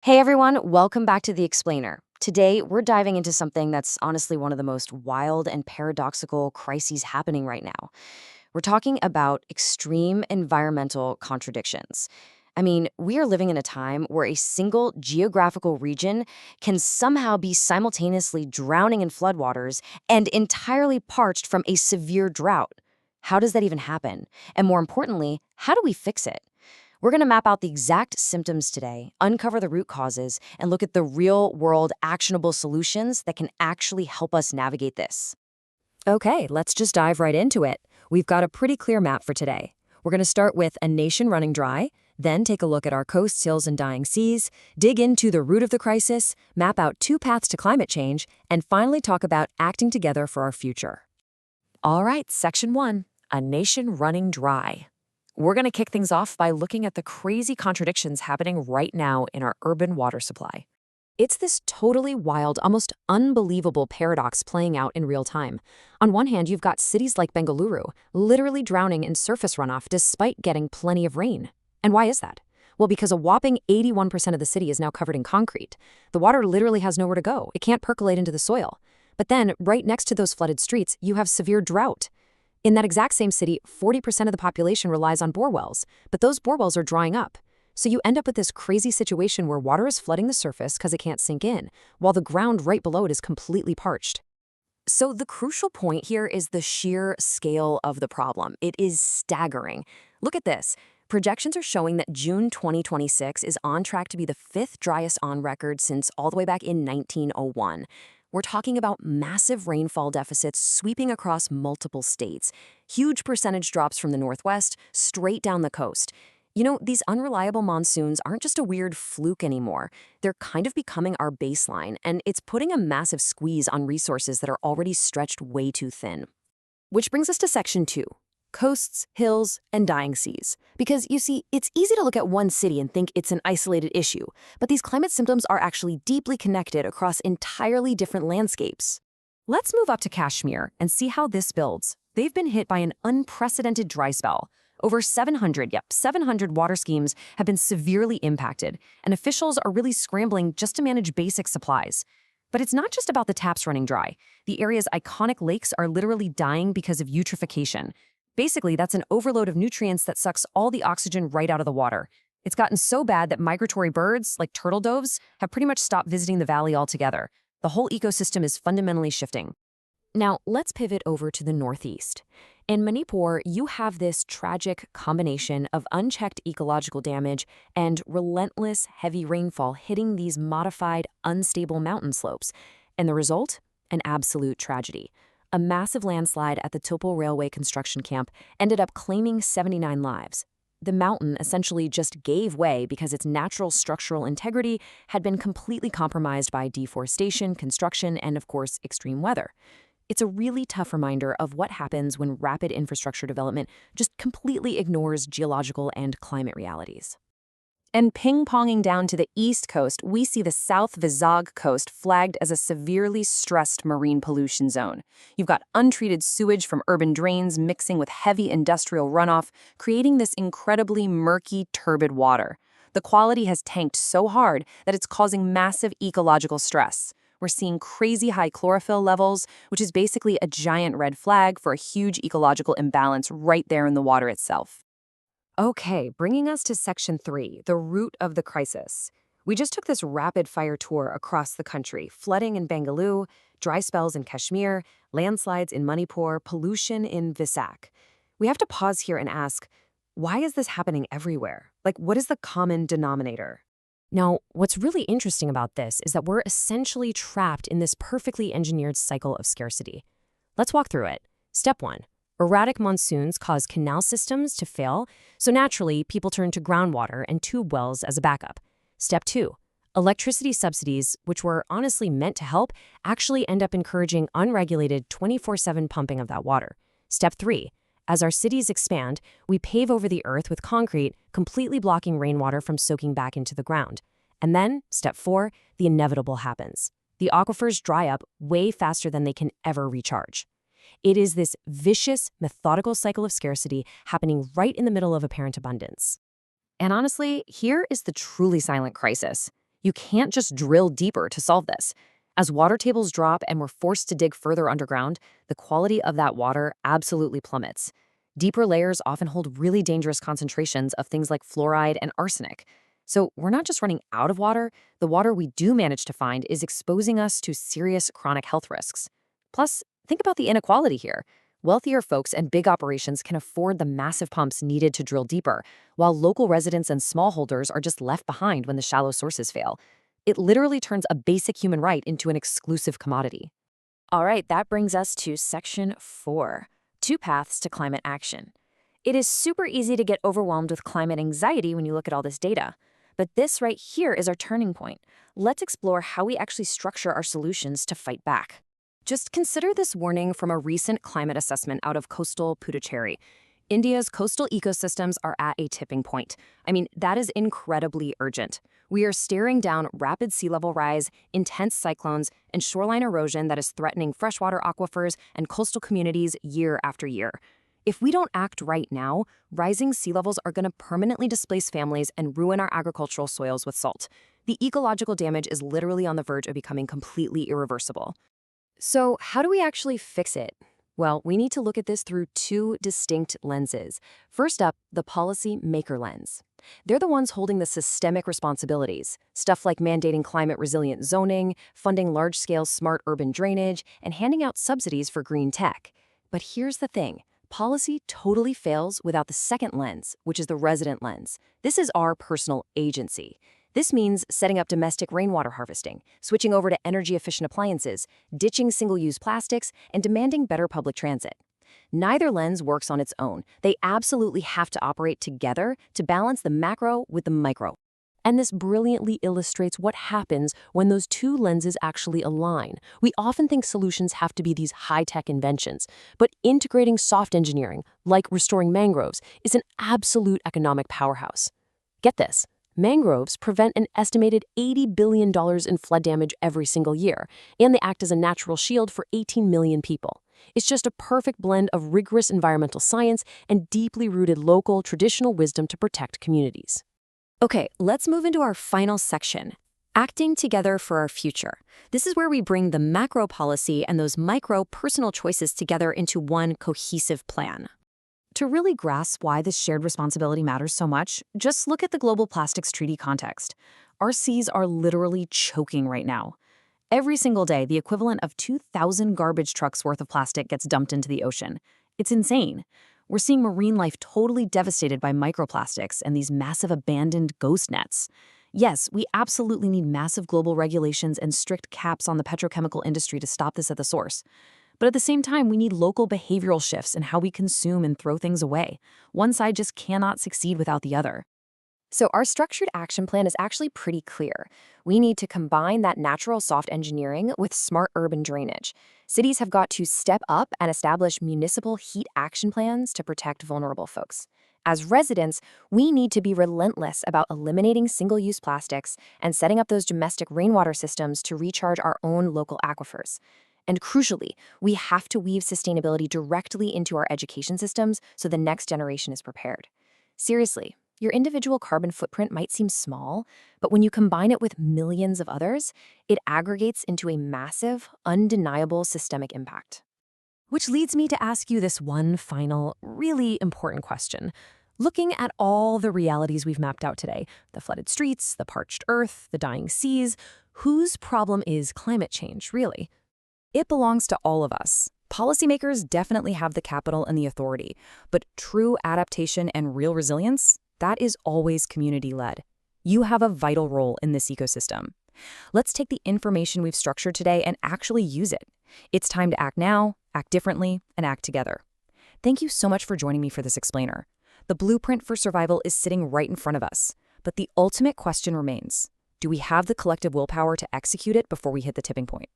Hey everyone, welcome back to The Explainer. Today, we're diving into something that's honestly one of the most wild and paradoxical crises happening right now. We're talking about extreme environmental contradictions. I mean, we are living in a time where a single geographical region can somehow be simultaneously drowning in floodwaters and entirely parched from a severe drought. How does that even happen? And more importantly, how do we fix it? We're going to map out the exact symptoms today, uncover the root causes, and look at the real world actionable solutions that can actually help us navigate this. Okay, let's just dive right into it. We've got a pretty clear map for today. We're going to start with a nation running dry, then take a look at our coasts, hills, and dying seas, dig into the root of the crisis, map out two paths to climate change, and finally talk about acting together for our future. All right, section one, a nation running dry. We're going to kick things off by looking at the crazy contradictions happening right now in our urban water supply. It's this totally wild, almost unbelievable paradox playing out in real time. On one hand, you've got cities like Bengaluru literally drowning in surface runoff despite getting plenty of rain. And why is that? Well, because a whopping 81% of the city is now covered in concrete. The water literally has nowhere to go. It can't percolate into the soil. But then, right next to those flooded streets, you have severe drought. In that exact same city, 40% of the population relies on bore wells, but those bore wells are drying up. So you end up with this crazy situation where water is flooding the surface because it can't sink in, while the ground right below it is completely parched. So the crucial point here is the sheer scale of the problem. It is staggering. Look at this. Projections are showing that June 2026 is on track to be the fifth driest on record since all the way back in 1901. We're talking about massive rainfall deficits sweeping across multiple states, huge percentage drops from the northwest straight down the coast. You know, these unreliable monsoons aren't just a weird fluke anymore. They're kind of becoming our baseline, and it's putting a massive squeeze on resources that are already stretched way too thin. Which brings us to section two. Coasts, hills, and dying seas. Because, you see, it's easy to look at one city and think it's an isolated issue, but these climate symptoms are actually deeply connected across entirely different landscapes. Let's move up to Kashmir and see how this builds. They've been hit by an unprecedented dry spell. Over 700 water schemes have been severely impacted, and officials are really scrambling just to manage basic supplies. But it's not just about the taps running dry. The area's iconic lakes are literally dying because of eutrophication. Basically, that's an overload of nutrients that sucks all the oxygen right out of the water. It's gotten so bad that migratory birds, like turtle doves, have pretty much stopped visiting the valley altogether. The whole ecosystem is fundamentally shifting. Now, let's pivot over to the northeast. In Manipur, you have this tragic combination of unchecked ecological damage and relentless heavy rainfall hitting these modified, unstable mountain slopes. And the result? An absolute tragedy. A massive landslide at the Tupul Railway construction camp ended up claiming 79 lives. The mountain essentially just gave way because its natural structural integrity had been completely compromised by deforestation, construction, and of course, extreme weather. It's a really tough reminder of what happens when rapid infrastructure development just completely ignores geological and climate realities. And ping-ponging down to the east coast, we see the South Vizag coast flagged as a severely stressed marine pollution zone. You've got untreated sewage from urban drains mixing with heavy industrial runoff, creating this incredibly murky, turbid water. The quality has tanked so hard that it's causing massive ecological stress. We're seeing crazy high chlorophyll levels, which is basically a giant red flag for a huge ecological imbalance right there in the water itself. Okay, bringing us to section three, the root of the crisis. We just took this rapid-fire tour across the country, flooding in Bengaluru, dry spells in Kashmir, landslides in Manipur, pollution in Vizag. We have to pause here and ask, why is this happening everywhere? Like, what is the common denominator? Now, what's really interesting about this is that we're essentially trapped in this perfectly engineered cycle of scarcity. Let's walk through it. Step one. Erratic monsoons cause canal systems to fail, so naturally, people turn to groundwater and tube wells as a backup. Step two, electricity subsidies, which were honestly meant to help, actually end up encouraging unregulated 24/7 pumping of that water. Step three, as our cities expand, we pave over the earth with concrete, completely blocking rainwater from soaking back into the ground. And then, step four, the inevitable happens. The aquifers dry up way faster than they can ever recharge. It is this vicious, methodical cycle of scarcity happening right in the middle of apparent abundance. And honestly, here is the truly silent crisis. You can't just drill deeper to solve this. As water tables drop and we're forced to dig further underground, the quality of that water absolutely plummets. Deeper layers often hold really dangerous concentrations of things like fluoride and arsenic. So we're not just running out of water, the water we do manage to find is exposing us to serious chronic health risks. Plus, think about the inequality here. Wealthier folks and big operations can afford the massive pumps needed to drill deeper, while local residents and smallholders are just left behind when the shallow sources fail. It literally turns a basic human right into an exclusive commodity. All right, that brings us to section 4, 2 paths to climate action. It is super easy to get overwhelmed with climate anxiety when you look at all this data. But this right here is our turning point. Let's explore how we actually structure our solutions to fight back. Just consider this warning from a recent climate assessment out of coastal Puducherry. India's coastal ecosystems are at a tipping point. I mean, that is incredibly urgent. We are staring down rapid sea level rise, intense cyclones, and shoreline erosion that is threatening freshwater aquifers and coastal communities year after year. If we don't act right now, rising sea levels are going to permanently displace families and ruin our agricultural soils with salt. The ecological damage is literally on the verge of becoming completely irreversible. So how do we actually fix it? Well, we need to look at this through 2 distinct lenses. First up, the policy maker lens. They're the ones holding the systemic responsibilities, stuff like mandating climate-resilient zoning, funding large-scale smart urban drainage, and handing out subsidies for green tech. But here's the thing. Policy totally fails without the second lens, which is the resident lens. This is our personal agency. This means setting up domestic rainwater harvesting, switching over to energy-efficient appliances, ditching single-use plastics, and demanding better public transit. Neither lens works on its own. They absolutely have to operate together to balance the macro with the micro. And this brilliantly illustrates what happens when those 2 lenses actually align. We often think solutions have to be these high-tech inventions, but integrating soft engineering, like restoring mangroves, is an absolute economic powerhouse. Get this. Mangroves prevent an estimated $80 billion in flood damage every single year, and they act as a natural shield for 18 million people. It's just a perfect blend of rigorous environmental science and deeply rooted local, traditional wisdom to protect communities. Okay, let's move into our final section, acting together for our future. This is where we bring the macro policy and those micro personal choices together into one cohesive plan. To really grasp why this shared responsibility matters so much, just look at the Global Plastics Treaty context. Our seas are literally choking right now. Every single day, the equivalent of 2,000 garbage trucks worth of plastic gets dumped into the ocean. It's insane. We're seeing marine life totally devastated by microplastics and these massive abandoned ghost nets. Yes, we absolutely need massive global regulations and strict caps on the petrochemical industry to stop this at the source. But at the same time, we need local behavioral shifts in how we consume and throw things away. One side just cannot succeed without the other. So our structured action plan is actually pretty clear. We need to combine that natural soft engineering with smart urban drainage. Cities have got to step up and establish municipal heat action plans to protect vulnerable folks. As residents, we need to be relentless about eliminating single-use plastics and setting up those domestic rainwater systems to recharge our own local aquifers. And crucially, we have to weave sustainability directly into our education systems so the next generation is prepared. Seriously, your individual carbon footprint might seem small, but when you combine it with millions of others, it aggregates into a massive, undeniable systemic impact. Which leads me to ask you this one final, really important question. Looking at all the realities we've mapped out today, the flooded streets, the parched earth, the dying seas, whose problem is climate change, really? It belongs to all of us. Policymakers definitely have the capital and the authority, but true adaptation and real resilience, that is always community-led. You have a vital role in this ecosystem. Let's take the information we've structured today and actually use it. It's time to act now, act differently, and act together. Thank you so much for joining me for this explainer. The blueprint for survival is sitting right in front of us, but the ultimate question remains: do we have the collective willpower to execute it before we hit the tipping point?